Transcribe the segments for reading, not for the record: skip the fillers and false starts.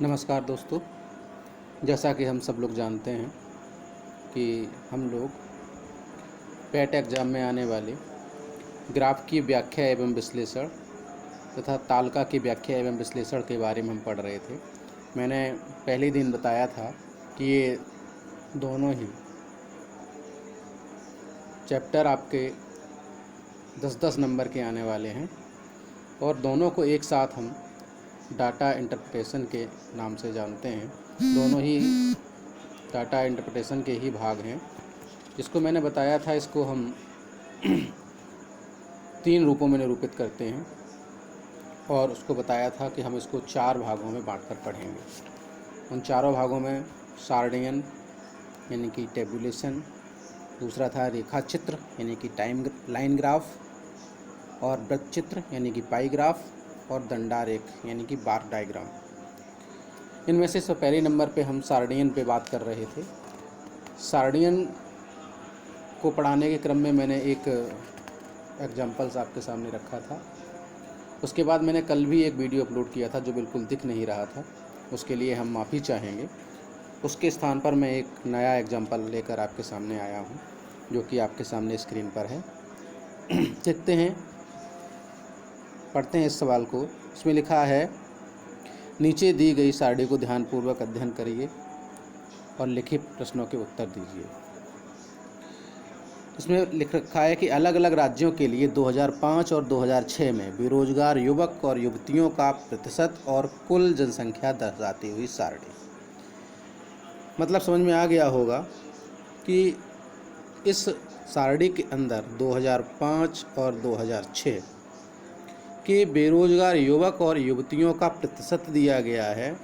नमस्कार दोस्तों। जैसा कि हम सब लोग जानते हैं कि हम लोग पैट एग्ज़ाम में आने वाले ग्राफ की व्याख्या एवं विश्लेषण तथा तालिका की व्याख्या एवं विश्लेषण के बारे में हम पढ़ रहे थे। मैंने पहले दिन बताया था कि ये दोनों ही चैप्टर आपके 10-10 नंबर के आने वाले हैं और दोनों को एक साथ हम डाटा इंटरप्रिटेशन के नाम से जानते हैं। दोनों ही डाटा इंटरप्रिटेशन के ही भाग हैं। जिसको मैंने बताया था, इसको हम 3 रूपों में निरूपित करते हैं और उसको बताया था कि हम इसको 4 भागों में बांटकर पढ़ेंगे। उन चारों भागों में सार्डियन यानी कि टेबुलेशन, दूसरा था रेखा चित्र यानी कि टाइम लाइन ग्राफ, और वृत्त चित्र यानी कि पाई ग्राफ, और दंडारेख यानी कि बार डायग्राम। इनमें से पहले नंबर पे हम सार्डियन पे बात कर रहे थे। सार्डियन को पढ़ाने के क्रम में मैंने एक एग्जाम्पल्स आपके सामने रखा था। उसके बाद मैंने कल भी एक वीडियो अपलोड किया था जो बिल्कुल दिख नहीं रहा था, उसके लिए हम माफ़ी चाहेंगे। उसके स्थान पर मैं एक नया एग्जाम्पल लेकर आपके सामने आया हूँ, जो कि आपके सामने स्क्रीन पर है। देखते हैं, पढ़ते हैं इस सवाल को। इसमें लिखा है, नीचे दी गई सारणी को ध्यानपूर्वक अध्ययन करिए और लिखित प्रश्नों के उत्तर दीजिए। इसमें लिख रखा है कि अलग अलग राज्यों के लिए 2005 और 2006 में बेरोजगार युवक और युवतियों का प्रतिशत और कुल जनसंख्या दर्शाती हुई सारणी। मतलब समझ में आ गया होगा कि इस सारणी के अंदर 2005 और 2006 कि बेरोजगार युवक और युवतियों का प्रतिशत दिया गया है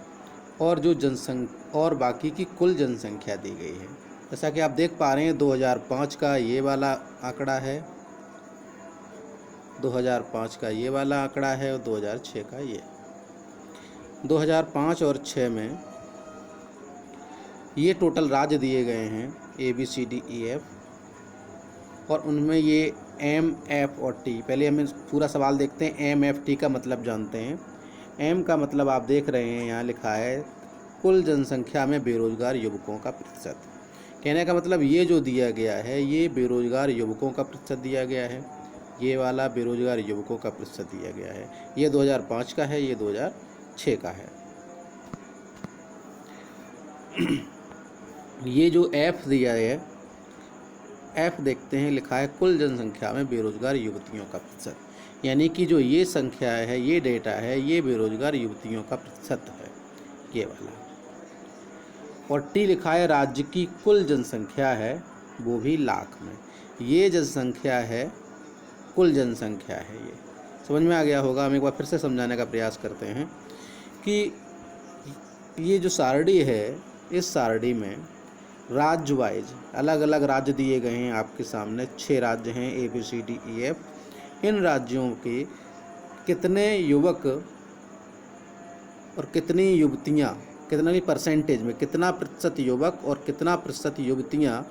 और जो जनसंख्या और बाकी की कुल जनसंख्या दी गई है। जैसा कि आप देख पा रहे हैं, 2005 का ये वाला आंकड़ा है, 2005 का ये वाला आंकड़ा है और 2006 का ये। 2005 और 6 में ये टोटल राज्य दिए गए हैं ABCDEF, और उनमें ये MF और T। पहले हमें पूरा सवाल देखते हैं। MFT का मतलब जानते हैं। M का मतलब आप देख रहे हैं, यहाँ लिखा है कुल जनसंख्या में बेरोजगार युवकों का प्रतिशत। कहने का मतलब ये जो दिया गया है ये बेरोजगार युवकों का प्रतिशत दिया गया है, ये वाला बेरोजगार युवकों का प्रतिशत दिया गया है। ये 2005 का है, ये 2006 का है। ये जो F दिया है, F देखते हैं, लिखा है कुल जनसंख्या में बेरोजगार युवतियों का प्रतिशत, यानी कि जो ये संख्या है, ये डेटा है, ये बेरोजगार युवतियों का प्रतिशत है, ये वाला। और T लिखा है राज्य की कुल जनसंख्या है, वो भी लाख में। ये जनसंख्या है, कुल जनसंख्या है। ये समझ में आ गया होगा। हम एक बार फिर से समझाने का प्रयास करते हैं कि ये जो सारणी है, इस सारणी में राज्य वाइज अलग अलग राज्य दिए गए हैं आपके सामने। 6 राज्य हैं ABCDEF। इन राज्यों के कितने युवक और कितनी युवतियां, कितना भी परसेंटेज में कितना प्रतिशत युवक और कितना प्रतिशत युवतियां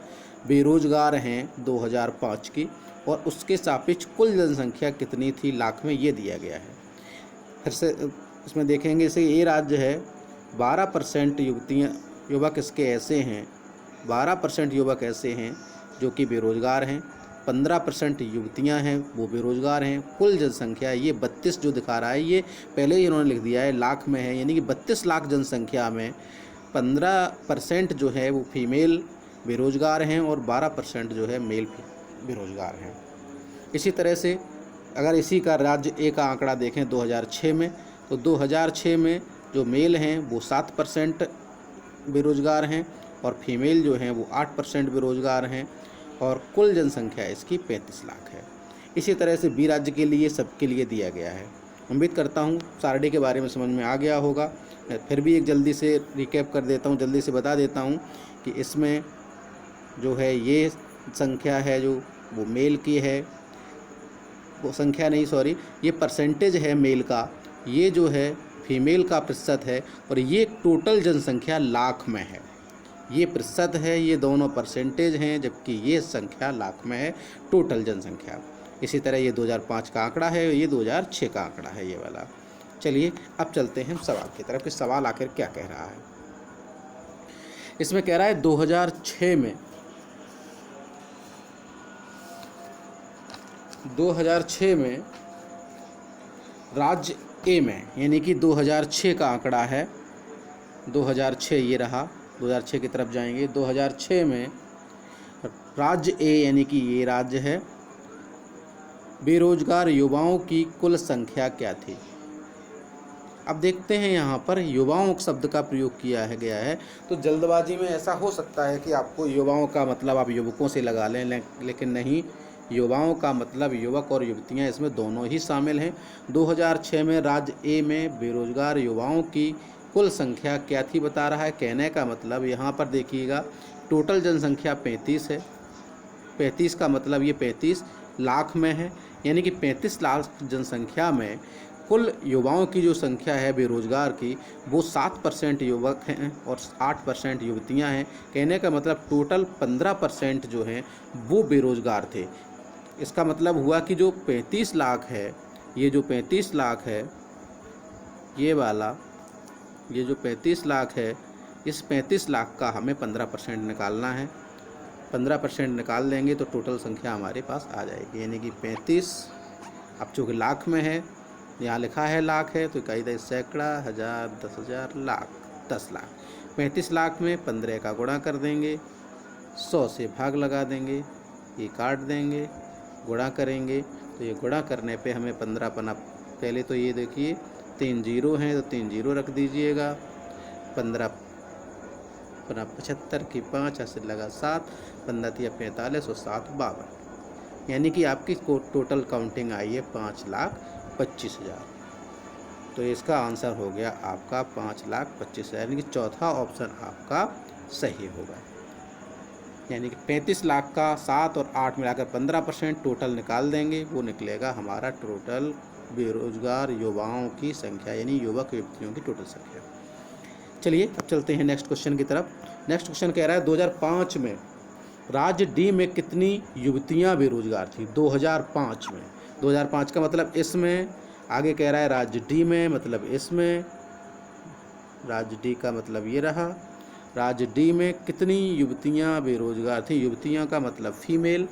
बेरोजगार हैं 2005 की, और उसके सापेक्ष कुल जनसंख्या कितनी थी लाख में, ये दिया गया है। फिर से इसमें देखेंगे, इसे ये राज्य है, 12% युवक इसके ऐसे हैं, 12% युवक ऐसे हैं जो कि बेरोजगार हैं, 15% युवतियां हैं वो बेरोजगार हैं। कुल जनसंख्या ये 32 जो दिखा रहा है, ये पहले ही इन्होंने लिख दिया है लाख में है, यानी कि 32 लाख जनसंख्या में 15% जो है वो फीमेल बेरोजगार हैं और 12% जो है मेल बेरोजगार हैं। इसी तरह से अगर इसी का राज्य ए का आंकड़ा देखें 2006 में, तो 2006 में जो मेल हैं वो 7% बेरोजगार हैं और फीमेल जो हैं वो 8% बेरोजगार हैं, और कुल जनसंख्या इसकी 35 लाख है। इसी तरह से बी राज्य के लिए सबके लिए दिया गया है। उम्मीद करता हूँ सारणी के बारे में समझ में आ गया होगा। मैं फिर भी एक जल्दी से रिकैप कर देता हूँ, जल्दी से बता देता हूँ कि इसमें जो है ये संख्या है जो वो मेल की है, वो संख्या नहीं, सॉरी, ये परसेंटेज है मेल का, ये जो है फीमेल का प्रतिशत है, और ये टोटल जनसंख्या लाख में है। ये प्रतिशत है, ये दोनों परसेंटेज हैं, जबकि ये संख्या लाख में है, टोटल जनसंख्या। इसी तरह ये 2005 का आंकड़ा है, ये 2006 का आंकड़ा है, ये वाला। चलिए अब चलते हैं सवाल की तरफ कि सवाल आखिर क्या कह रहा है। इसमें कह रहा है 2006 में राज्य ए में, यानी कि 2006 का आंकड़ा है, 2006 ये रहा, 2006 की तरफ जाएंगे। 2006 में राज्य ए यानी कि ये राज्य है, बेरोजगार युवाओं की कुल संख्या क्या थी। अब देखते हैं यहाँ पर युवाओं शब्द का प्रयोग किया है गया है, तो जल्दबाजी में ऐसा हो सकता है कि आपको युवाओं का मतलब आप युवकों से लगा लें, लेकिन नहीं, युवाओं का मतलब युवक और युवतियाँ, इसमें दोनों ही शामिल हैं। 2006 में राज्य ए में बेरोजगार युवाओं की कुल संख्या क्या थी बता रहा है। कहने का मतलब यहाँ पर देखिएगा, टोटल जनसंख्या 35 है, 35 का मतलब ये 35 लाख में है, यानी कि 35 लाख जनसंख्या में कुल युवाओं की जो संख्या है बेरोजगार की, वो 7% युवक हैं और 8% युवतियां हैं। कहने का मतलब टोटल 15% जो हैं वो बेरोजगार थे। इसका मतलब हुआ कि जो 35 लाख है, ये जो 35 लाख है, ये वाला, ये जो 35 लाख है, इस 35 लाख का हमें 15% निकालना है। 15% निकाल लेंगे तो टोटल संख्या हमारे पास आ जाएगी, यानी कि 35, अब चूँकि लाख में है, यहाँ लिखा है लाख है, तो इकाई दस सैकड़ा, हज़ार, 10,000, लाख, 10 लाख। 35 लाख में 15 का गुणा कर देंगे, 100 से भाग लगा देंगे, ये काट देंगे, गुणा करेंगे, तो ये गुणा करने पे हमें 15 पना, पहले तो ये देखिए 3 जीरो हैं तो 3 जीरो रख दीजिएगा, 15 पना 75 की 5 ऐसे लगा 7, 15 तिया 45 और 7 52, यानी कि आपकी टोटल काउंटिंग आई है 5,25,000। तो इसका आंसर हो गया आपका 5,25,000, यानी कि चौथा ऑप्शन आपका सही होगा। यानी कि 35 लाख का 7 और 8 मिलाकर 15% टोटल निकाल देंगे, वो निकलेगा हमारा टोटल बेरोजगार युवाओं की संख्या, यानी युवक युवतियों की टोटल संख्या। चलिए अब चलते हैं नेक्स्ट क्वेश्चन की तरफ। नेक्स्ट क्वेश्चन कह रहा है 2005 में राज्य डी में कितनी युवतियां बेरोजगार थी। 2005 में, 2005 का मतलब इसमें, आगे कह रहा है राज्य डी में, मतलब इसमें, राज्य डी का मतलब ये रहा, राज्य डी में कितनी युवतियां बेरोजगार थी। युवतियां का मतलब फीमेल,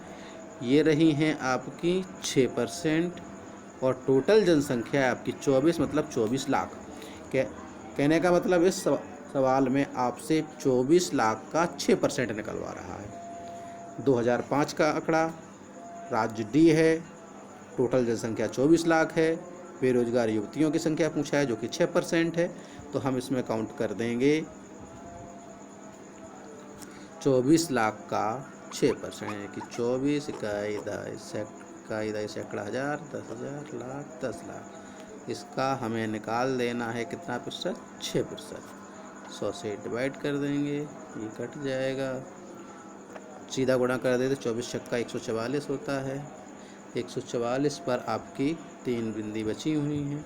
ये रही हैं आपकी 6%, और टोटल जनसंख्या है आपकी 24, मतलब 24 लाख। कहने का मतलब इस सवाल में आपसे 24 लाख का 6% निकलवा रहा है। 2005 का आंकड़ा, राज्य डी है, टोटल जनसंख्या 24 लाख है, बेरोजगार युवतियों की संख्या पूछा है जो कि 6% है, तो हम इसमें काउंट कर देंगे 24 लाख का 6%, यानी कि 24 इकाई दस सैकड़ा, हज़ार, 10,000, लाख, 10 लाख। इसका हमें निकाल देना है कितना प्रतिशत, 6%। 100 से डिवाइड कर देंगे, ये कट जाएगा, सीधा गुणा कर देते, 24 छक्का 144 होता है। 144 पर आपकी 3 बिंदी बची हुई हैं,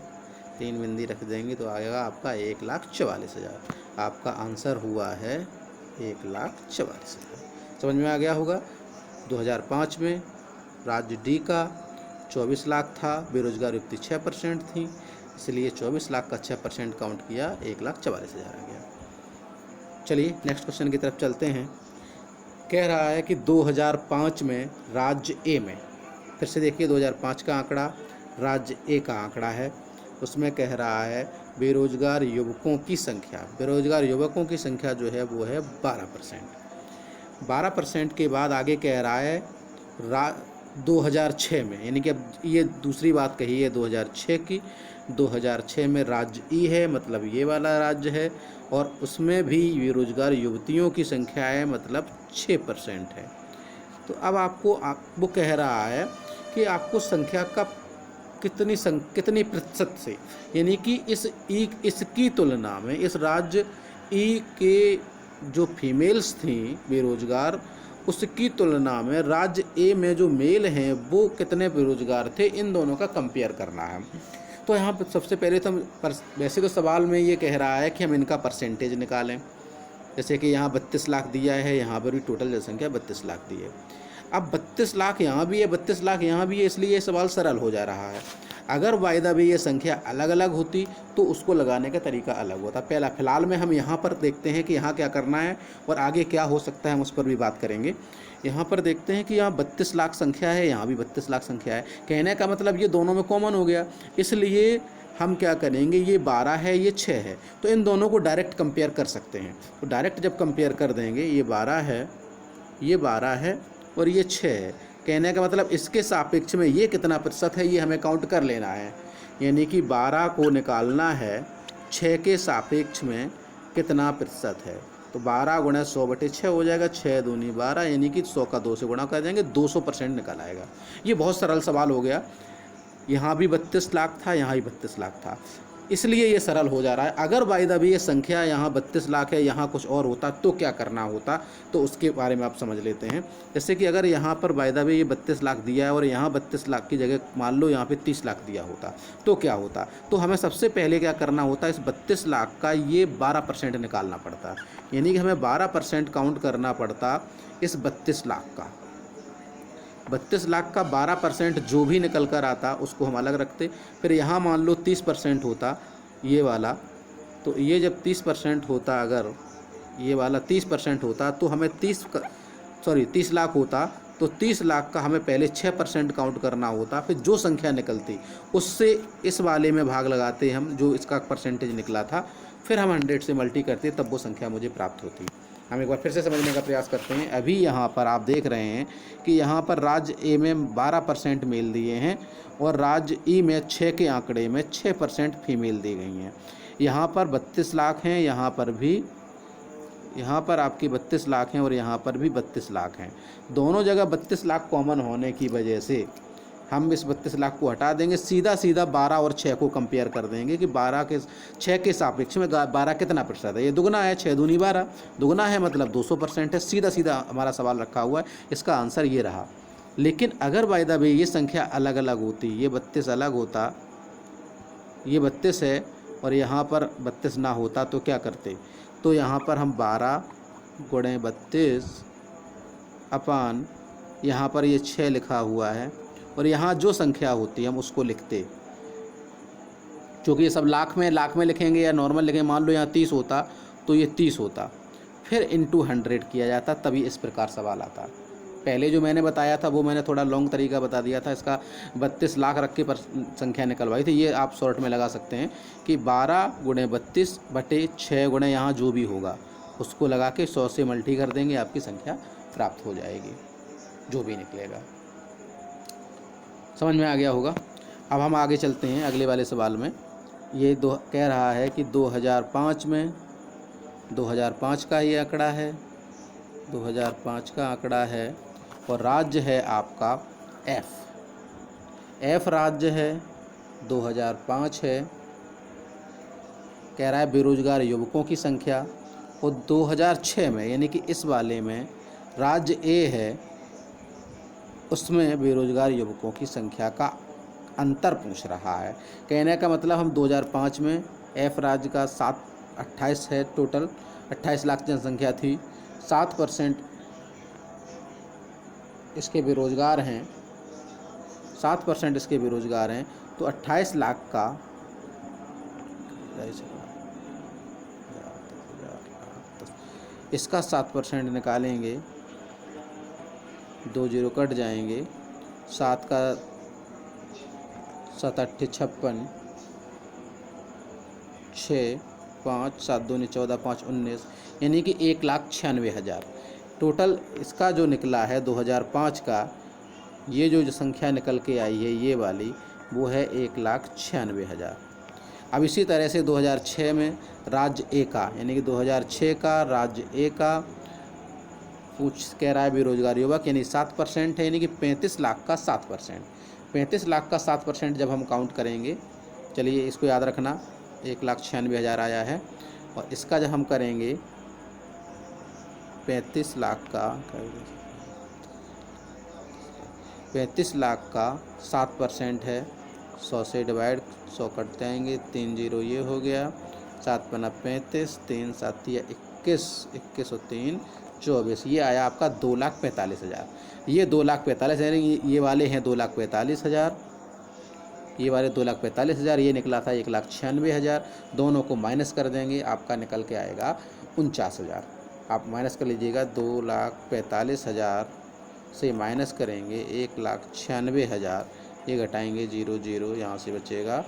3 बिंदी रख देंगे तो आएगा आपका 1,44,000। आपका आंसर हुआ है 1,44,000। समझ में आ गया होगा। 2005 में राज्य डी का 24 लाख था, बेरोजगार युवती 6% थी, इसलिए 24 लाख का 6% काउंट किया, 1,44,000 आ गया। चलिए नेक्स्ट क्वेश्चन की तरफ चलते हैं। कह रहा है कि 2005 में राज्य ए में, फिर से देखिए 2005 का आंकड़ा राज्य ए का आंकड़ा है, उसमें कह रहा है बेरोजगार युवकों की संख्या, बेरोजगार युवकों की संख्या जो है वो है 12%। 12% के बाद आगे कह रहा है 2006 में, यानी कि अब ये दूसरी बात कही है 2006 की। 2006 में राज्य ई है, मतलब ये वाला राज्य है, और उसमें भी बेरोजगार युवतियों की संख्या है, मतलब 6% है। तो अब आपको वो कह रहा है कि आपको संख्या का कितनी प्रतिशत से, यानी कि इसकी तुलना में इस राज्य ई के जो फीमेल्स थी बेरोजगार, उसकी तुलना में राज्य ए में जो मेल हैं वो कितने बेरोजगार थे, इन दोनों का कंपेयर करना है। तो यहाँ पर सबसे पहले तो वैसे तो सवाल में ये कह रहा है कि हम इनका परसेंटेज निकालें, जैसे कि यहाँ 32 लाख दिया है, यहाँ पर भी टोटल जनसंख्या 32 लाख दी है। अब 32 लाख यहाँ भी है, 32 लाख यहाँ भी है, इसलिए ये सवाल सरल हो जा रहा है। अगर बाय द वे ये संख्या अलग अलग होती तो उसको लगाने का तरीका अलग होता। पहला फिलहाल में हम यहाँ पर देखते हैं कि यहाँ क्या करना है और आगे क्या हो सकता है, हम उस पर भी बात करेंगे। यहाँ पर देखते हैं कि यहाँ 32 लाख संख्या है, यहाँ भी 32 लाख संख्या है। कहने का मतलब ये दोनों में कॉमन हो गया, इसलिए हम क्या करेंगे, ये 12 है ये 6 है, तो इन दोनों को डायरेक्ट कंपेयर कर सकते हैं। तो डायरेक्ट जब कंपेयर कर देंगे, ये 12 है, ये 12 है और ये 6 है। कहने का मतलब इसके सापेक्ष में ये कितना प्रतिशत है ये हमें काउंट कर लेना है, यानी कि 12 को निकालना है 6 के सापेक्ष में कितना प्रतिशत है। तो 12 गुणा 100/6 हो जाएगा, 6 दूनी 12, यानी कि 100 का 2 से गुणा कर देंगे, 200% निकल आएगा। ये बहुत सरल सवाल हो गया। यहाँ भी 32 लाख था, यहाँ भी 32 लाख था, इसलिए ये सरल हो जा रहा है। अगर बाय द वे ये संख्या यहाँ 32 लाख है, यहाँ कुछ और होता तो क्या करना होता, तो उसके बारे में आप समझ लेते हैं। जैसे कि अगर यहाँ पर बाय द वे ये 32 लाख दिया है और यहाँ 32 लाख की जगह मान लो यहाँ पे 30 लाख दिया होता तो क्या होता। तो हमें सबसे पहले क्या करना होता, इस 32 लाख का ये 12% निकालना पड़ता, यानी कि हमें 12% काउंट करना पड़ता इस 32 लाख का। 32 लाख का 12% जो भी निकल कर आता उसको हम अलग रखते। फिर यहाँ मान लो 30% होता ये वाला, तो ये जब 30% होता, अगर ये वाला 30% होता तो हमें 30 लाख होता, तो 30 लाख का हमें पहले 6% काउंट करना होता। फिर जो संख्या निकलती उससे इस वाले में भाग लगाते हम, जो इसका परसेंटेज निकला था, फिर हम 100 से मल्टी करते, तब वो संख्या मुझे प्राप्त होती। हम एक बार फिर से समझने का प्रयास करते हैं। अभी यहाँ पर आप देख रहे हैं कि यहाँ पर राज्य ए में 12% मेल दिए हैं और राज्य ई में 6 के आंकड़े में 6% फीमेल दी गई हैं। यहाँ पर 32 लाख हैं, यहाँ पर भी, यहाँ पर आपकी 32 लाख हैं और यहाँ पर भी 32 लाख हैं। दोनों जगह 32 लाख कॉमन होने की वजह से हम इस 32 लाख को हटा देंगे, सीधा 12 और 6 को कंपेयर कर देंगे कि 6 के सापेक्ष में 12 कितना प्रतिशत है। ये दुगना है, 6 दूनी 12, दुगना है मतलब 200% है। सीधा हमारा सवाल रखा हुआ है, इसका आंसर ये रहा। लेकिन अगर बाय द वे ये संख्या अलग अलग होती, ये 32 अलग होता, ये 32 है और यहाँ पर 32 ना होता तो क्या करते, तो यहाँ पर हम 12 गुणे 32 अपान, यहाँ पर ये 6 लिखा हुआ है और यहाँ जो संख्या होती है हम उसको लिखते, क्योंकि ये सब लाख में लिखेंगे या नॉर्मल लिखेंगे। मान लो यहाँ 30 होता तो ये 30 होता, फिर इंटू 100 किया जाता, तभी इस प्रकार सवाल आता। पहले जो मैंने बताया था वो मैंने थोड़ा लॉन्ग तरीका बता दिया था, इसका 32 लाख रख के संख्या निकलवाई थी। ये आप शॉर्ट में लगा सकते हैं कि 12 गुणे 32/6 गुणे यहाँ जो भी होगा उसको लगा के 100 से मल्टी कर देंगे, आपकी संख्या प्राप्त हो जाएगी, जो भी निकलेगा। समझ में आ गया होगा। अब हम आगे चलते हैं अगले वाले सवाल में। ये कह रहा है कि 2005 में, 2005 का ये आंकड़ा है, 2005 का आंकड़ा है और राज्य है आपका एफ राज्य है, 2005 है। कह रहा है बेरोजगार युवकों की संख्या, और 2006 में यानी कि इस वाले में राज्य ए है, उसमें बेरोजगार युवकों की संख्या का अंतर पूछ रहा है। कहने का मतलब हम 2005 में एफ राज्य का 28 है, टोटल 28 लाख जनसंख्या थी, 7% इसके बेरोजगार हैं, 7% इसके बेरोजगार हैं, तो 28 लाख का इसका 7% निकालेंगे, 2 0 कट जाएंगे, 7 का 7 8 56, 6 5 7 2 14 5 19, यानी कि 1,96,000 टोटल इसका जो निकला है 2005 का। ये जो संख्या निकल के आई है ये वाली, वो है 1,96,000। अब इसी तरह से 2006 में राज्य ए का, यानी कि 2006 का राज्य ए का कह रहा है बेरोजगार युवक, यानी 7% है, यानी कि 35 लाख का 7%। 35 लाख का 7% जब हम काउंट करेंगे, चलिए इसको याद रखना, 1,96,000 आया है, और इसका जब हम करेंगे 35 लाख का 7% है, 100 से डिवाइड, 100 कट जाएंगे, 3 0 ये हो गया, 7 पन्ना 35, 3 7 21, 21 और 3 24, ये आया आपका 2,45,000। ये 2,45,000, ये वाले हैं 2,45,000, ये वाले 2,45,000, ये निकला था 1,96,000। दोनों को माइनस कर देंगे, आपका निकल के आएगा 49,000। आप माइनस कर लीजिएगा, 2,45,000 से माइनस करेंगे 1,96,000, ये घटाएंगे 0 0, यहाँ से बचेगा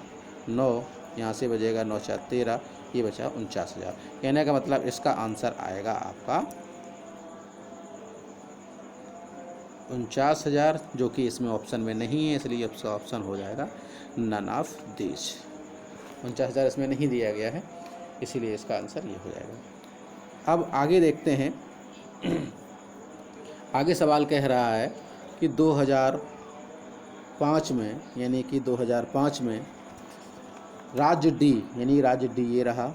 9, यहाँ से बचेगा 9 4 13, ये बचा 49,000। कहने का मतलब इसका आंसर आएगा आपका 49,000, जो कि इसमें ऑप्शन में नहीं है, इसलिए इसका ऑप्शन हो जाएगा नन ऑफ दिस। 49,000 इसमें नहीं दिया गया है, इसीलिए इसका आंसर ये हो जाएगा। अब आगे देखते हैं। आगे सवाल कह रहा है कि 2005 में, यानी कि 2005 में राज्य डी, यानी राज्य डी ये रहा,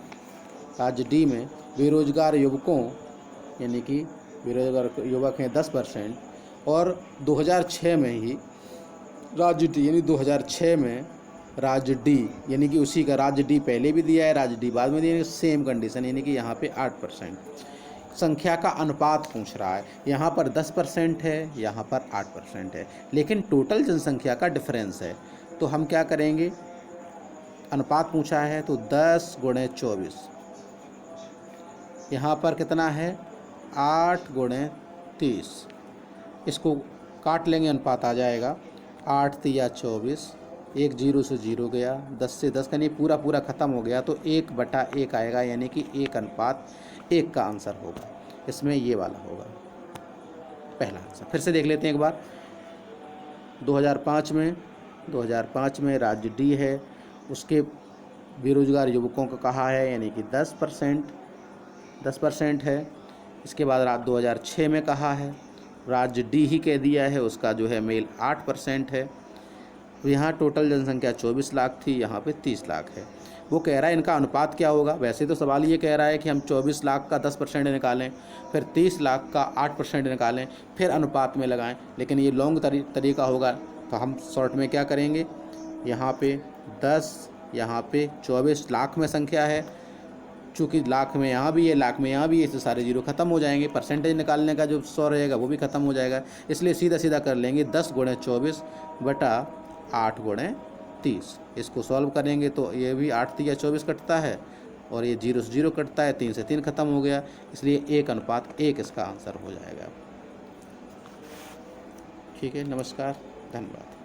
राज्य डी में बेरोजगार युवकों, यानी कि बेरोजगार युवक हैं 10%, और 2006 में ही राज्य डी, यानी 2006 में राज्य डी, यानी कि उसी का राज्य डी पहले भी दिया है, राज्य डी बाद में दिया है, सेम कंडीशन, यानी कि यहाँ पे 8%। संख्या का अनुपात पूछ रहा है, यहाँ पर 10% है, यहाँ पर 8% है, लेकिन टोटल जनसंख्या का डिफरेंस है। तो हम क्या करेंगे, अनुपात पूछा है तो 10 × 24, यहाँ पर कितना है 8 × 30, इसको काट लेंगे, अनुपात आ जाएगा 8 3 24, 1 0 से 0 गया, 10 से 10 का नहीं, पूरा पूरा ख़त्म हो गया, तो 1/1 आएगा, यानी कि 1:1 का आंसर होगा। इसमें ये वाला होगा पहला आंसर। फिर से देख लेते हैं एक बार। 2005 में राज्य डी है, उसके बेरोजगार युवकों का कहा है, यानी कि 10% है। इसके बाद 2006 में कहा है, राज्य डी ही कह दिया है, उसका जो है मेल 8% है। तो यहाँ टोटल जनसंख्या 24 लाख थी, यहाँ पे 30 लाख है। वो कह रहा है इनका अनुपात क्या होगा। वैसे तो सवाल ये कह रहा है कि हम 24 लाख का 10% निकालें, फिर 30 लाख का 8% निकालें, फिर अनुपात में लगाएं, लेकिन ये लॉन्ग तरीका होगा। तो हम शॉर्ट में क्या करेंगे, यहाँ पे 10, यहाँ पे 24 लाख में संख्या है, चूँकि लाख में यहाँ भी है, लाख में यहाँ भी है, इससे सारे जीरो खत्म हो जाएंगे। परसेंटेज निकालने का जो 100 रहेगा वो भी ख़त्म हो जाएगा, इसलिए सीधा सीधा कर लेंगे 10 × 24 बटा 8 × 30। इसको सॉल्व करेंगे तो ये भी 8 3 24 कटता है, और ये 0 से 0 कटता है, 3 से 3 खत्म हो गया, इसलिए 1:1 इसका आंसर हो जाएगा। ठीक है, नमस्कार, धन्यवाद।